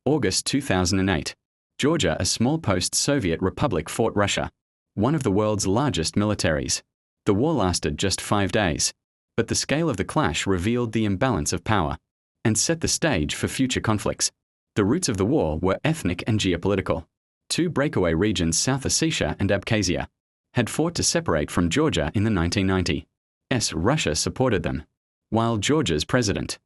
August 2008. Georgia, a small post-Soviet republic, fought Russia, one of the world's largest militaries. The war lasted just 5 days, but the scale of the clash revealed the imbalance of power and set the stage for future conflicts. The roots of the war were ethnic and geopolitical. Two breakaway regions, South Ossetia and Abkhazia, had fought to separate from Georgia in the 1990s. Russia supported them, while Georgia's president,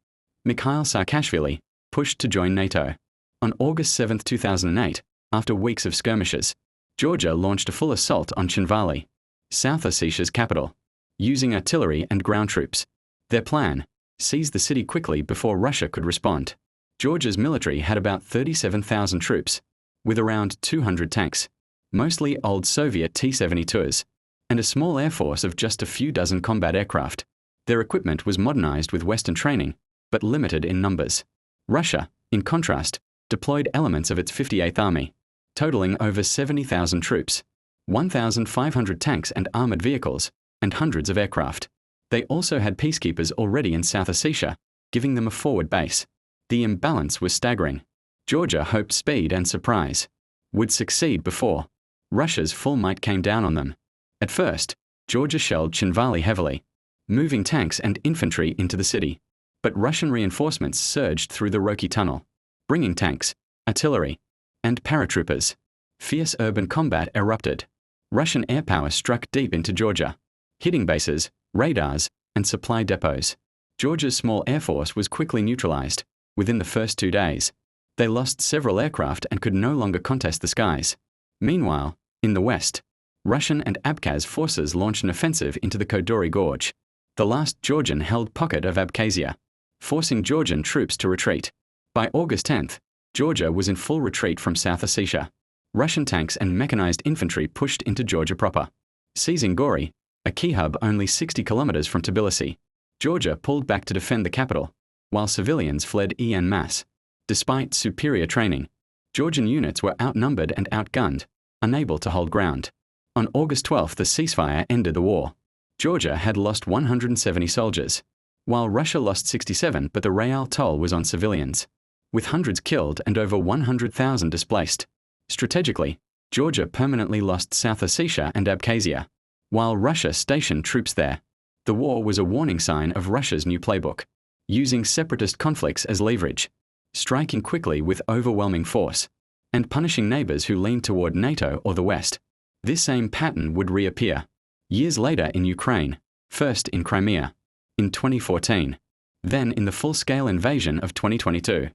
Mikhail Saakashvili, pushed to join NATO. On August 7, 2008, after weeks of skirmishes, Georgia launched a full assault on Tsinvali, South Ossetia's capital, using artillery and ground troops. Their plan: seize the city quickly before Russia could respond. Georgia's military had about 37,000 troops, with around 200 tanks, mostly old Soviet T-72s, and a small air force of just a few dozen combat aircraft. Their equipment was modernized with Western training, but limited in numbers. Russia, in contrast, deployed elements of its 58th Army, totaling over 70,000 troops, 1,500 tanks and armored vehicles, and hundreds of aircraft. They also had peacekeepers already in South Ossetia, giving them a forward base. The imbalance was staggering. Georgia hoped speed and surprise would succeed before Russia's full might came down on them. At first, Georgia shelled Tsinvali heavily, moving tanks and infantry into the city. But Russian reinforcements surged through the Roki tunnel, bringing tanks, artillery, and paratroopers. Fierce urban combat erupted. Russian air power struck deep into Georgia, hitting bases, radars, and supply depots. Georgia's small air force was quickly neutralized. Within the first 2 days, they lost several aircraft and could no longer contest the skies. Meanwhile, in the west, Russian and Abkhaz forces launched an offensive into the Kodori Gorge, the last Georgian-held pocket of Abkhazia, forcing Georgian troops to retreat. By August 10th, Georgia was in full retreat from South Ossetia. Russian tanks and mechanized infantry pushed into Georgia proper, seizing Gori, a key hub only 60 kilometers from Tbilisi. Georgia pulled back to defend the capital, while civilians fled en masse. Despite superior training, Georgian units were outnumbered and outgunned, unable to hold ground. On August 12th, the ceasefire ended the war. Georgia had lost 170 soldiers, while Russia lost 67, but the real toll was on civilians, with hundreds killed and over 100,000 displaced. Strategically, Georgia permanently lost South Ossetia and Abkhazia, while Russia stationed troops there. The war was a warning sign of Russia's new playbook, using separatist conflicts as leverage, striking quickly with overwhelming force, and punishing neighbors who leaned toward NATO or the West. This same pattern would reappear years later in Ukraine, first in Crimea, in 2014, then in the full-scale invasion of 2022.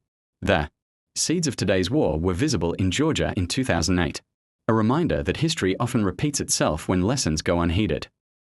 The seeds of today's war were visible in Georgia in 2008, a reminder that history often repeats itself when lessons go unheeded.